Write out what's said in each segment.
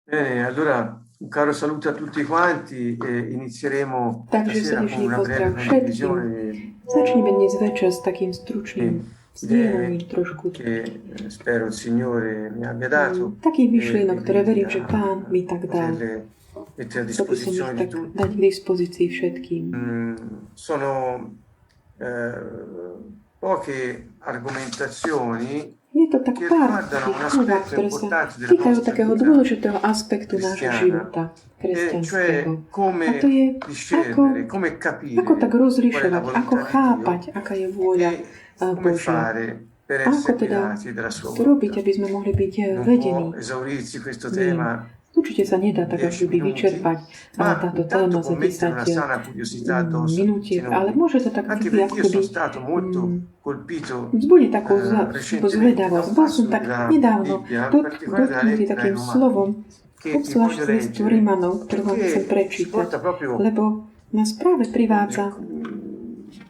Bene, allora un caro saluto a tutti quanti e inizieremo Takže stasera con srdečný una breve pozdrav všetkým. condivisione Začneme dnes večer s takým di stručným idee zdieľaním trošku che spero il Signore mi abbia dato takých e myšlienok, ktoré quindi verím, že da Pán mi tak dal. poterle mettere a Chcel by som ich disposizione di tak tutti. dať k dispozícii všetkým. Sono poche argomentazioni Je to tak che pár riguardano un takých úvah, aspetto ktoré sa importante della týkajú nostra takého vita dôležitého aspektu nášho cristiana, života cioè kresťanského. come A to je, discernere, come capire ako tak qual è la rozlišovať, ako volontà di chápať, Dio aká je vôľa e come Božia. fare per A ako essere teda guidati dalla sua to robiť, volontà. aby sme mohli byť Non vedení può esaurirsi questo ním. tema Určite sa nedá tak 10 ako by minuti, vyčerpať ma táto intanto téma può za mettere una 10 sana curiosità addosso a tutti minútiek, ale noi. môže to tak Anche byť, perché ako io sono by stato molto colpito vzbudí takú recentemente zvedavosť. Bol som tak dalla nedávno Bibbia, in particolare dalla dotknutý lettera ai takým Romani, slovom, che ti obzvlášť voglio z listu leggere, Rímanov, ktorú vám chcem perché ci prečítať, porta proprio lebo nás práve privádza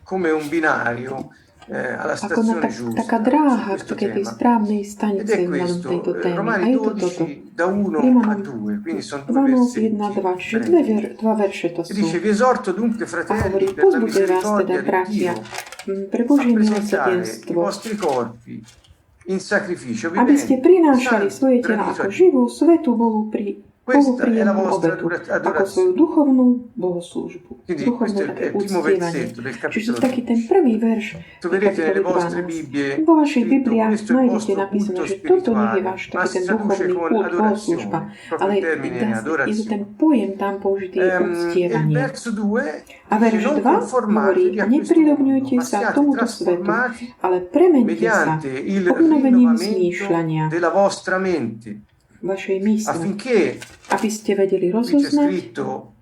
come un binario alla ako na stazione giusta taká su dráha k questo takej tej tema. správnej Ed stanice è ohľadom questo, tejto témy. A Romani je to toto. 12, da 1 a Rímanom 2, quindi sono due 12, 1, versetti 2, čiže differenti. dva verše to E sú. dice, vi esorto dunque, A fratelli, hovorí, per la pozbudzuje vás teda, misericordia di bratia, Dio, pre a Božie presentare i milosrdenstvo, vostri corpi in sacrificio aby ste vivente, prinášali santo, svoje tela gradito ako a Dio. živú, svetú Bohu Questa è la príjemnú vostra obetu, ako svoju adorazione. duchovnú bohoslúžbu, Quindi duchovné questo è také il primo uctievanie. versetto del Čiže capitolo taký 2. ten prvý verš Troverete nelle kapitoly vostre 12. Bibbie Vo vašich scritto Bibliách questo è il nájdete vostro napísané, culto že toto nie je spirituale, váš ma taký si ten traduce duchovný con kult, bohoslúžba, adorazione, proprio ale il termine že ten adorazione. pojem tam použitý je Il uctievanie. verso 2 A verš dice non 2 hovorí, conformatevi a a questo mondo, neprirovňujte ma sa siate tomuto svetu, trasformati ale premeňte sa mediante il obnovením rinnovamento zmýšľania della vostra mente, vašej mysle, affinché, aby ste vedeli qui c'è rozoznať, scritto,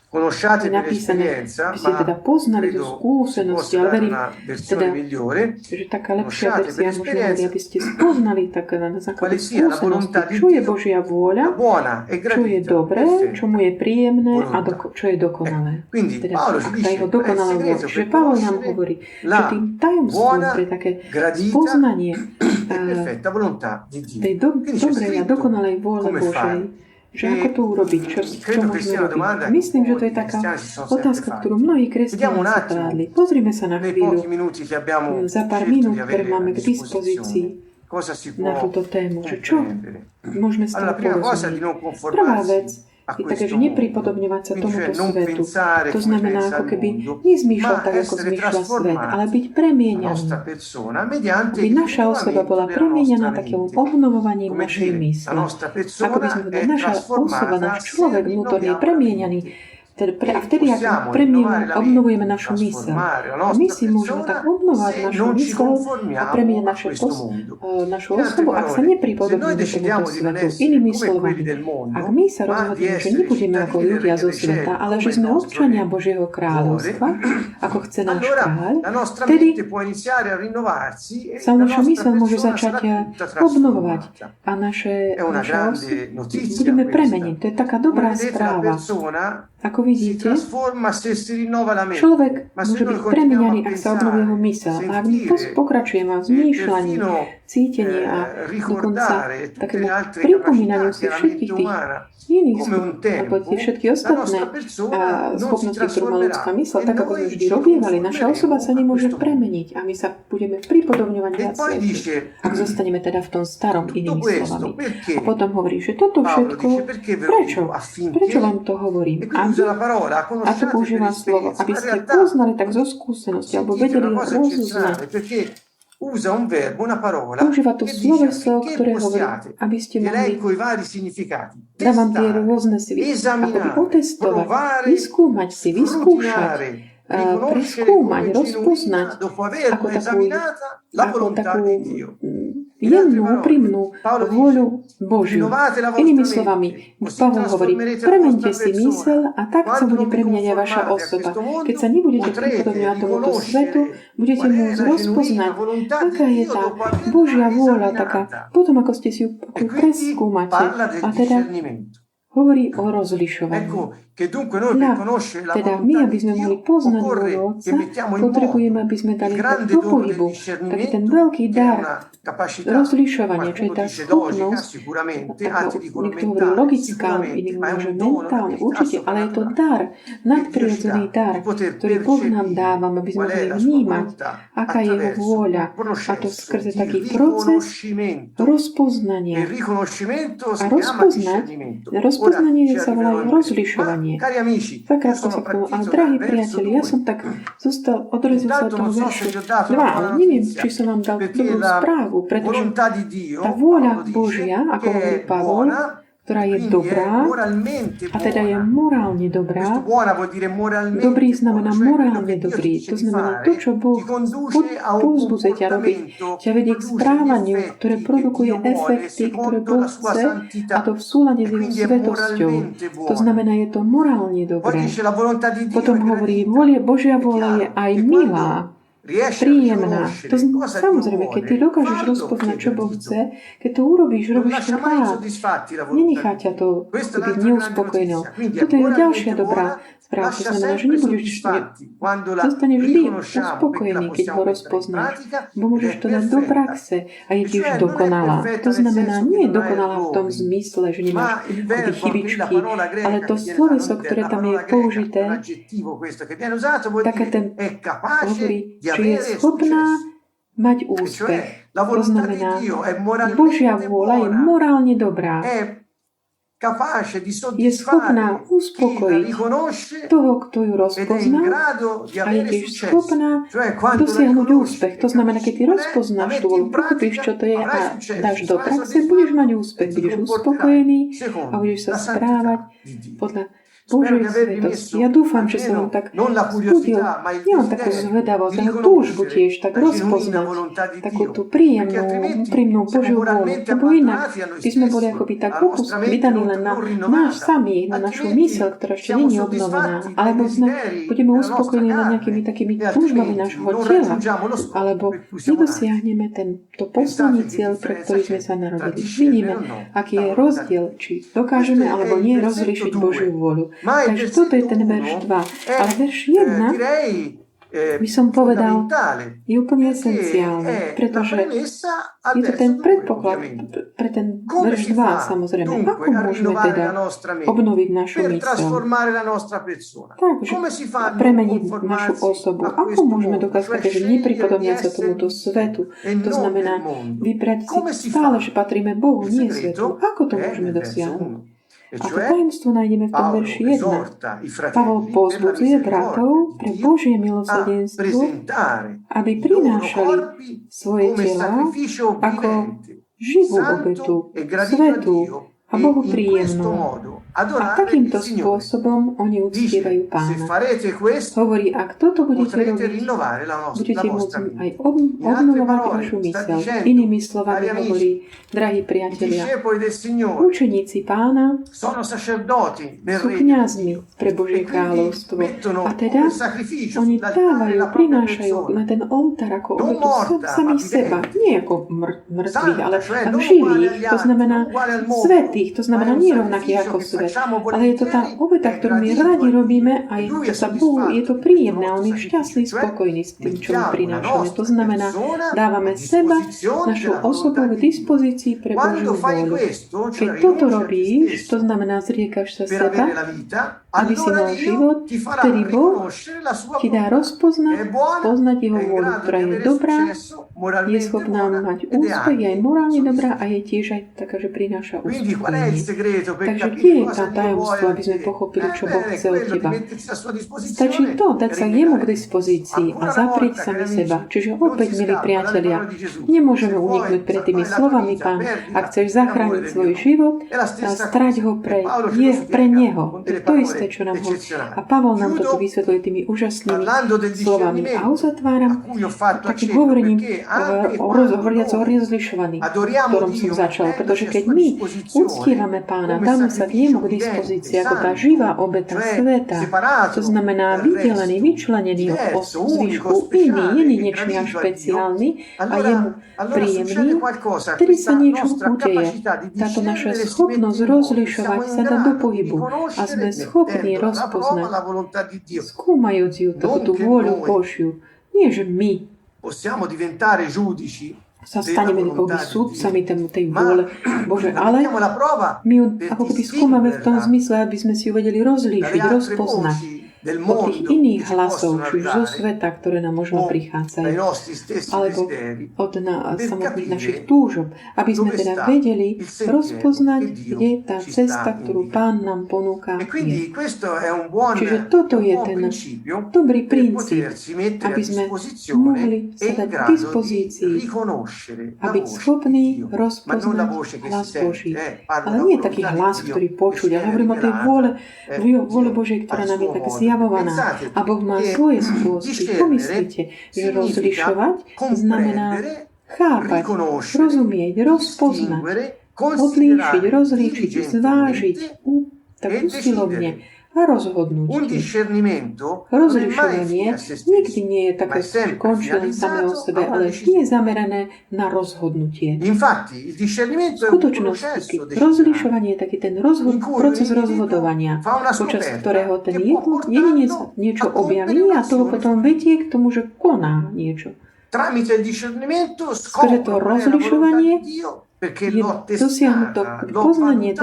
conosciate je per napísané, esperienza, aby ste ma teda poznali zo credo si skúsenosti, possa ale dare verím, una versione teda, migliore, že taká lepšia conosciate verzia per možno hovorí, esperienza aby ste spoznali tak na základe quale sia la volontà skúsenosti, di čo je Dio, Božia la vôľa, buona e čo je gradita, dobré, perfetta čo mu je príjemné a volontà. čo je dokonalé. Quindi Teda Paolo ci ak tá dice jeho qual è il dokonalá vôľa. segreto Čiže per Pavol nám conoscere hovorí, že la tým tajomstvom buona, pre také gradita spoznanie e perfetta volontà di Dio. tej Quindi c'è dobrej a scritto dokonalej vôle come Božej, fare. že ako to urobiť, čo Credo che môžeme sia una robiť. domanda A che myslím, že to je molti taká cristiani si sono sempre otázka, fatti. ktorú mnohí Vediamo kresťania un si attimo, kládli. Pozrime sa na nei chvíľu, pochi minuti che abbiamo za pár scelto minút, di ktoré avere a máme k dispozícii disposizione, cosa si na può túto tému, že čo comprendere. môžeme z toho Allora, la prima cosa è di porozumieť. non Prvá vec conformarsi a je také, že questo mondo, nepripodobňovať sa quindi cioè tomuto non svetu. pensare To come znamená, pensa ako il keby mondo, nezmýšľať ma tak, ako essere zmýšľa svet, trasformati ale byť la premieňaný. nostra persona mediante Aby il naša osoba rinnovamento bola della premieňaná nostra takým mente. obnovovaním Come našej dire, la mysle. nostra Ako by sme persona povedali, è naša osoba, trasformata náš se človek vnútorný je rinnoviamo la premieňaný. A vtedy, ak possiamo rinnovare premieňame, la obnovujeme mente, našu mysel. trasformare la A my nostra si môžeme tak persona obnovať se našu non ci mysel a conformiamo premieňať a questo mondo. našu In altre osobu, ak sa parole, se nepripodobníme noi tomuto decidiamo di non svetu. essere Inými come slovami, quelli del mondo, ak my sa ma di rozhodneme, že essere nebudeme ako cittadini del ľudia zo Regno dei sveta, Cieli, ale že come il sme nostro občania Re Božieho kráľovstva, vuole, ako chce náš allora kráľ, la nostra vtedy mente può iniziare a rinnovarsi e sa la naša nostra mysel môže persona začať sarà tutta obnovovať trasformata. a È una naša grande notizia budeme questa. premeniť. To je taká Come dobrá vedete, la správa. persona Ako si vidíte, trasforma se si rinnova la mente. človek Ma se môže noi byť continuiamo premenianý, a ak sa obnoví jeho pensare, mysel. A ak my sentire pokračujeme v e zmýšľaní, perfino cítení a dokonca ricordare tutte takému le altre pripomínaniu capacità si che la všetkých mente tých umana iných come un tempo, tie všetky la ostatné nostra persona non si schopnosti, ktorú má ľudská trasformerà mysel, e tak ako sme noi vždy ci robievali, naša osoba sa conformeremo a nemôže questo mondo. premeniť a my sa budeme pripodobňovať E viac poi svetu, dice ak zostaneme teda v tom starom, tutto inými questo slovami. perché A potom hovorí, že toto Paolo všetko, dice perché ve lo prečo? dico affinché Prečo vám to hovorím? e qui usa la parola A tu conosciate per používa slovo, esperienza, aby ma in ste realtà poznali tak zo skúsenosti, alebo sentite vedeli una cosa rozoznať. eccezionale perché usa un verbo, una parola Používa to che dice sloveso, affinché ktoré hovorí, possiate, aby ste mohli, elenco i vari significati, dávam tie testare, rôzne ako by esaminare, otestovať, provare, vyskúmať si, vyskúšať, scrutinare, riconoscere preskúmať, come rozpoznať genuina dopo ako averla takú, esaminata la ako volontà takú di Dio. jemnú, úprimnú Paolo vôľu dice, Božiu. rinnovate la Inými vostra slovami, mente, così Pavol hovorí, trasformerete la premente vostra si mysel persona. a tak sa Quando bude non vi premeniať aj vaša conformate a osoba. questo mondo, Keď sa nebudete potrete pripodobňovať tomuto riconoscere svetu, budete qual è môcť la rozpoznať, genuina volontà di aká je Dio tá dopo averla Božia vôľa, taká, esaminata. potom ako ste si ju E quindi preskúmate. parla del A teda discernimento. hovorí o rozlišovaní. Teda my, aby sme mohli poznať vôľu Otca, potrebujeme, aby sme dali do pohybu taký ten veľký dar rozlišovania, čo je tá schopnosť, ako niekto hovorí logická, iný môže mentálne, určite, ale je to dar, nadprirodzený dar, ktorý Boh nám dáva, aby sme mohli vnímať, aká je jeho vôľa. A to skrze taký proces rozpoznania. A rozpoznanie sa volá rozlišovanie. Tak krátko sa k tomu. Ale drahí priatelia, ja som tak odrezil sa od toho veršu 2, ale neviem, či som vám dal dobrú správu, pretože tá vôľa Božia, ako hovorí Pavol, ktorá je dobrá, a teda je morálne dobrá. Dobrý znamená morálne dobrý. To znamená to, čo Boh povzbudzuje ťa robiť, ťa vedie k správaniu, ktoré produkuje efekty, ktoré Boh chce, a to v súlade s jeho svetosťou. To znamená, je to morálne dobré. Potom hovorí, Božia vôľa je aj milá, príjemná. Samozrejme, keď ty dokážeš rozpoznať, čo Boh chce, keď to urobíš, robíš to rád. Nenechá ťa to byť neuspokojené. Toto je ďalšia dobrá správa. To znamená, že zostaneš vždy uspokojený, keď ho rozpoznáš. Bo môžeš to dať do praxe a je ti už dokonalá. To znamená, nie je dokonalá v tom zmysle, že nemáš chybičky, ale to sloveso, ktoré tam je použité, také ten hovorí, že je schopná mať úspech. To znamená, Božia vôľa je morálne dobrá. Je schopná uspokojiť toho, kto ju rozpozná, a je tiež schopná dosiahnuť úspech. To znamená, keď ty rozpoznáš tú voľu, pochopíš, čo to je a dáš do praxe, budeš mať úspech, budeš uspokojený a budeš sa správať podľa Božej svetosti. Ja dúfam, že som vám tak vzbudil, nemám takú zvedavosť, ale túžbu tiež tak rozpoznať takú tú príjemnú Božiu vôľu. Lebo inak by sme boli akoby tak vydaní len na náš samý, na našu myseľ, ktorá ešte nie je obnovená. Alebo budeme uspokojení nad nejakými takými túžbami nášho tela. Alebo nedosiahneme to posledný cieľ, pre ktorý sme sa narodili. Vidíme, aký je rozdiel, či dokážeme alebo nie rozlišiť Božiu vôľu. Takže toto je ten verš 2. Ale verš 1 by som povedal, je úplne esenciálny, pretože je to ten predpoklad pre ten verš 2, samozrejme. Ako môžeme teda obnoviť našu myseľ? Takže premeniť našu osobu. Ako môžeme dokázať, že nepripodobňať sa tomuto svetu? To znamená, vybrať si stále, že patríme Bohu, nie svetu. Ako to môžeme dosiahnuť? A to tajemstvo nájdeme v tom verši 1. Pavol povzbudzuje bratov pre Božie milosrdenstvo, aby prinášali svoje tela ako živú obetu, svätú a Bohu príjemnú. A takýmto spôsobom oni uctievajú Pána. Hovorí, ak toto budete robiť, budete môcť aj obnovovať vašu myseľ. Inými slovami hovorí, drahí priatelia, učeníci Pána sú kňazmi pre Božie kráľovstvo. A teda oni dávajú, prinášajú na ten oltár ako obetu sami seba. Nie ako mŕtvych, ale živých, to znamená svätých, to znamená nie rovnakých ako svet. Ale je to tá obeta, ktorú my radi robíme a je to príjemné a on je šťastný, spokojný s tým, čo my prinášame. To znamená, dávame seba, našu osobu k dispozícii pre Božiu vôľu. Keď toto robíš, to znamená, zriekaš sa seba, aby si mal život, ktorý Boh ti dá poznať jeho vôľu, ktorá je dobrá, je schopná mať úspech, je aj morálne dobrá a je tiež aj taká, že prináša uspokojenie. Takže kde je tá tajomstvo, aby sme pochopili, čo Boh chce od teba? Stačí to, dať sa jemu k dispozícii a zaprieť sami seba. Čiže opäť, milí priatelia, nemôžeme uniknúť pred tými slovami, Pán, ak chceš zachrániť svoj život, strať ho pre Neho. To isté, čo nám hovorí. A Pavol nám toto vysvetľuje tými úžasnými slovami. A uzatváram takým hovorením hovoriac o rozlišovaní, v ktorom som začal. Pretože keď my uctievame Pána, dáme sa k nemu k dispozícii ako tá živá obeta sveta. To znamená vydelený, vyčlenený od zvyšku, iný, nie niečo špeciálny a jemu príjemný, vtedy sa niečo udeje. Táto naša schopnosť rozlišovať sa dá do pohybu a sme schopní rozpoznať, skúmajúc ju tú vôľu Božiu. Nie, že my sa staneme takovými súdcami tej vôle Bože, ale my ju ako keby skúmame v tom zmysle, aby sme si ju vedeli rozlíšiť, rozpoznať od tých iných hlasov, či už zo sveta, ktoré nám možno prichádzajú, alebo od samotných našich túžob, aby sme teda vedeli rozpoznať, kde tá cesta, ktorú Pán nám ponúka, je. Čiže toto je ten dobrý princíp, aby sme mohli sa dať k dispozícii a byť schopní rozpoznať hlas Boží. Ale nie je taký hlas, ktorý počuť, ale hovorím o tej vôle Božej, ktorá nám je tak zjavovaná. A Boh má svoje spôsoby. Pomyslite, že rozlišovať znamená chápať, rozumieť, rozpoznať, odlíšiť, rozlíšiť, zvážiť, tak usilovne a rozhodnúť. Rozlišovanie nikdy nie je také, že končí len samé o sebe, ale vždy je zamerané na rozhodnutie. V skutočnosti rozlišovanie je taký ten proces rozhodovania, počas ktorého ten jedinec niečo objaví a toho potom vedie k tomu, že koná niečo. Skrze to rozlišovanie je dosiahnuté poznanie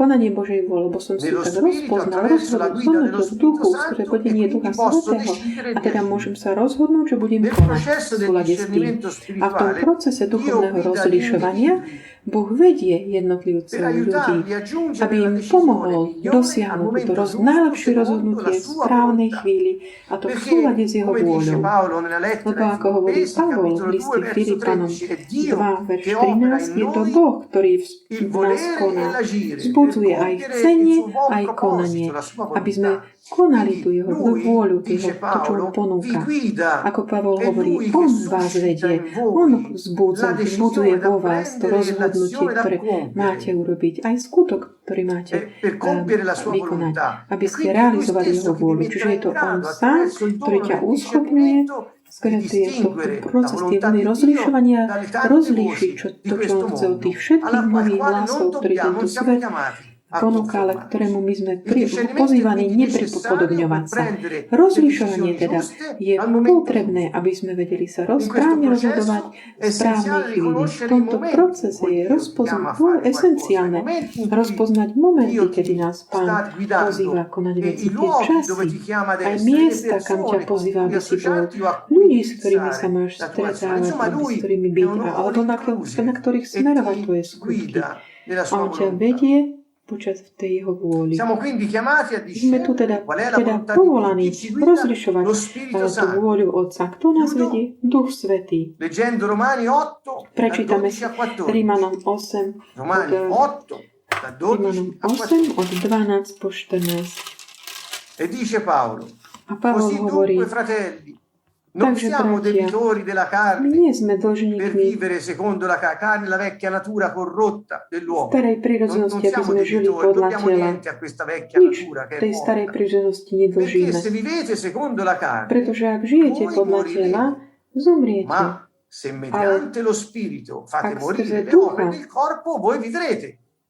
konanie Božej vôle, lebo som si tak rozpoznal, rozhodol v duchu, skrze vedenie Ducha Svätého a teda môžem sa rozhodnúť, že budem konať v súlade s tým. A v tom procese duchovného rozlišovania Boh vedie jednotlivcov ľudí, aby im pomohol dosiahnuť to najlepšie rozhodnutie v správnej chvíli a to v súlade s jeho vôľou. Lebo ako hovorí Pavol v liste Filipanom 2, verš 13, je to Boh, ktorý v nás koná. Vzbudzuje aj chcenie, aj konanie, aby sme konali tú jeho vôľu, to, čo on ponúka. Ako Pavol hovorí, on vás vedie, on vzbudzuje vo vás to rozhodnutie, ktoré máte urobiť, aj skutok, ktorý máte vykonať, aby ste realizovali jeho vôľu. Čiže je to on sám, ktorý ťa uschopňuje, skrze tohto proces rozlišovania, rozlíšiť to, čo on chce od tých všetkých nových hlasov, ktorý tento svet ponúka, ale ktorému my sme pozývaní nepripodobňovať sa. Rozlišovanie teda je potrebné, aby sme vedeli sa správne rozhodovať v správnej chvíli. V tomto procese je esenciálne rozpoznať momenty, kedy nás Pán pozýva konať veci, tie časy, aj miesta, kam ťa pozýva, aby si bol, ľudí, s ktorými sa máš stretávať, s ktorými byť, alebo na ktorých smerovať tvoje skutky. A on ťa vedie počas v tej jeho vôli. Sme tu teda povolaní rozlišovať tú vôľu Otca. Kto nás vedie? Duch Svätý. Prečítame si Rímanom 8 od 12 po 14. A Pavol hovorí, takže, bratia, my nie sme dlžníkmi starej prírodzenosti, aby sme žili podľa tela. Nič tej starej prírodzenosti nedlžíme. Pretože ak žijete podľa tela, zomriete. Ale ak skrze ducha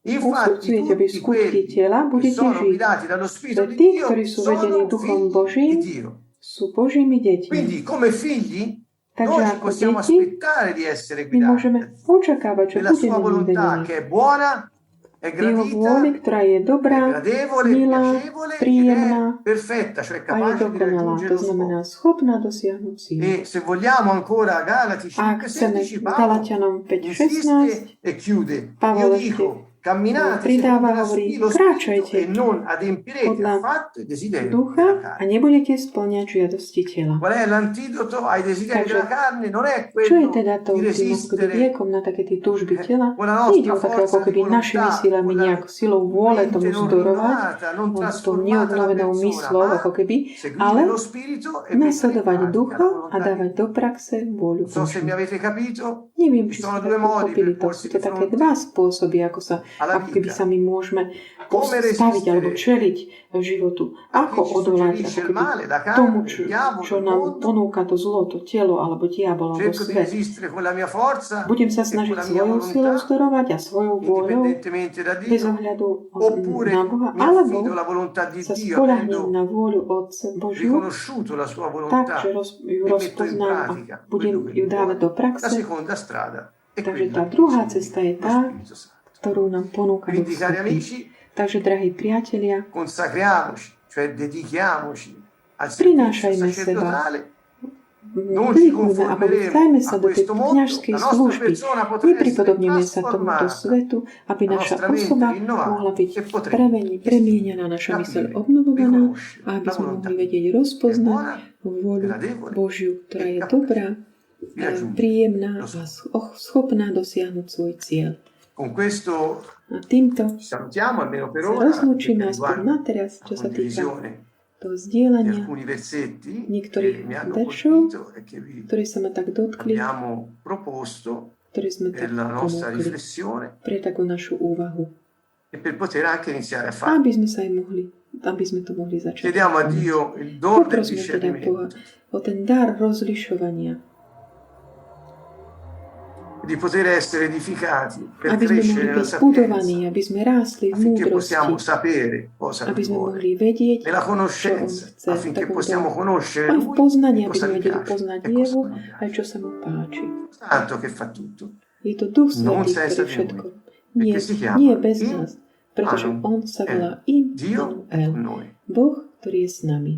uskutkujete by skutky tela, budete žiť. Pre tých, ktorí sú vedení Duchom Božím, sú Božími deťmi. Takže ako deti, my môžeme očakávať, že budeme vedení jeho vôli, ktorá je dobrá, milá, príjemná a je dokonalá. To znamená schopná dosiahnuť cieľ. A ak chceme Galatianom 5:16, Pavol ešte pridáva, hovorí, kráčajte podľa ducha a nebudete spĺňať žiadosti tela. Takže, čo je teda to liekom na také tie túžby tela? Nejde o také, ako keby našimi silami nejak silou vôle tomu zdorovať, s tou neobnovenou myslou, ako keby, ale nasledovať ducha a dávať do praxe vôľu Božiu. Neviem, či ste to pochopili. To sú to také dva spôsoby, ako sa ako keby sa my môžeme postaviť alebo čeliť životu. Ako odolať ako keby tomu, čo nám ponúka to zlo, to telo, alebo diabol, alebo svet. Budem sa snažiť svojou silou zdorovať a svojou vôľou bez ohľadu na Boha, alebo sa spoľahnem na vôľu Otca Božiu, tak, že ju rozpoznám a budem ju dávať do praxe. Takže tá druhá cesta je tá, ktorú nám ponúka Duch Svätý. Takže, drahí priatelia, prinášajme seba, vykujme a vzdajme sa do tej kňažskej služby. Nepripodobníme sa tomuto svetu, aby naša osoba mohla byť premienená, naša myseľ obnovovaná a aby sme mohli vedieť rozpoznať vôľu Božiu, ktorá je dobrá, príjemná a schopná dosiahnuť svoj cieľ. A týmto sa rozlúčime aspoň na teraz, čo sa týka toho zdieľania niektorých veršov, ktoré sa ma tak dotkli, ktoré sme tak ponúkli pre takú našu úvahu. Aby sme sa aj mohli, aby sme to mohli začať. Poprosme teda Boha o ten dar rozlišovania, di poter essere edificati per aby sme mohli crescere nella byť budovaní, aby sme rástli v affinché múdrosti, possiamo sapere cosa aby sme vuole, mohli vedieť, nella čo On conoscenza, chce, affinché takom possiamo conoscere aj v Lui poznaní, e aby cosa sme gli vedeli piace poznať e cosa Jeho, non gli aj piace. čo sa Mu páči. Tanto che fa tutto. Je to Duch Non Svätý, senza ktorý di všetko noi, nie, perché si chiama nie bez Immanuel, nás, pretože On sa volá Dio Immanuel, con noi. Boh, ktorý je s nami.